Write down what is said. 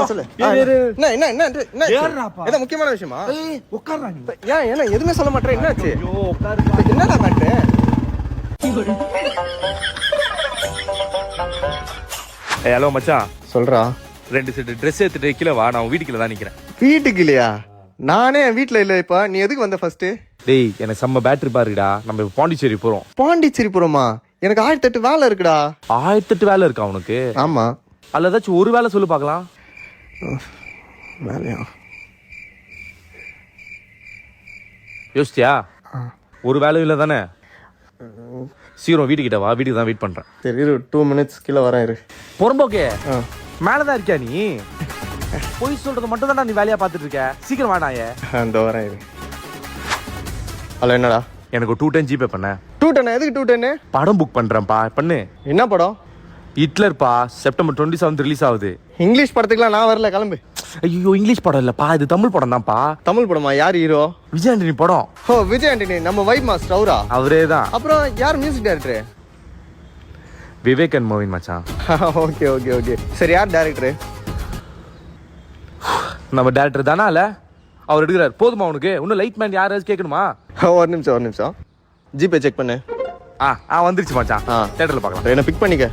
சொல்லு முக்கியமான விஷயமா ஏன் என்ன எதுவுமே சொல்ல மாட்டேன் என்னாச்சு என்னடா காட்டு ஹலோ மச்சான் சொல்றா 2 செட் ட்ரெஸ் எடுத்துட்டு கீழே வா நான் வீட்டுக்குள்ள தான் நிக்கிறேன் வீட்டுக்கு இல்லையா நானே என் வீட்டுல இல்ல இப்ப நீ எதுக்கு வந்த ஃபர்ஸ்ட் டேய் எனக்கு செம்ம பேட்டரி பாருடா நம்ம இப்ப பாண்டிச்சேரி போறோம் பாண்டிச்சேரி போறோமா எனக்கு 1008 வேலை இருக்குடா 1008 வேலை இருக்கா உனக்கு ஆமா அல்ல ஏதாச்சும் ஒரு வேலை சொல்லு பார்க்கலாம் வேலையா யோசிச்சியா ஒரு வேலையும் இல்லை தானே சீக்கிரம் வீட்டுக்கிட்ட வா வீட்டுக்கு தான் வெயிட் பண்றேன் சரி 2 minutes கீழே வரேன் இரு பொறம்போக்கே மேலதான் இருக்கியா நீ போய் சொல்றது மட்டும் தான் நீ வேலையா பாத்துட்டு இருக்க சீக்கிரம் வாடாயே அந்த வரேன் இரு ஹலோ என்னடா எனக்கு 210 ஜிபே பண்ண 210 எதுக்கு 210 படம் புக் பண்றேன்ப்பா பண்ணு என்ன படம் ஹிட்லர்ப்பா செப்டம்பர் 27 ரிலீஸ் ஆகுது இங்கிலீஷ் படத்துக்குலாம் நான் வரல கிளம்பு ஐயோ இங்கிலீஷ் படம் இல்லப்பா இது தமிழ் படம் தான்ப்பா தமிழ் படமா யார் ஹீரோ விஜய் ஆண்டனி படம் ஓ விஜய் ஆண்டனி நம்ம வைப் மாஸ்டர் அவரா அவரே தான் அப்புறம் யார் மியூசிக் டைரக்டர் விவேக் அண்ட் மோவின் மச்சான் ஓகே ஓகே ஓகே சரி யார் டைரக்டர் நம்ம டேரக்டர் தானா இல்ல அவர் எடுக்கிறார் போதுமா உனக்கு இன்னும் லைட் மேன் யாராவது கேட்கணுமா ஒரு நிமிஷம் ஜிபே செக் பண்ணு வந்துருச்சு மச்சான் தியேட்டர்ல பார்க்கலாம் என்ன பிக் பண்ணிக்க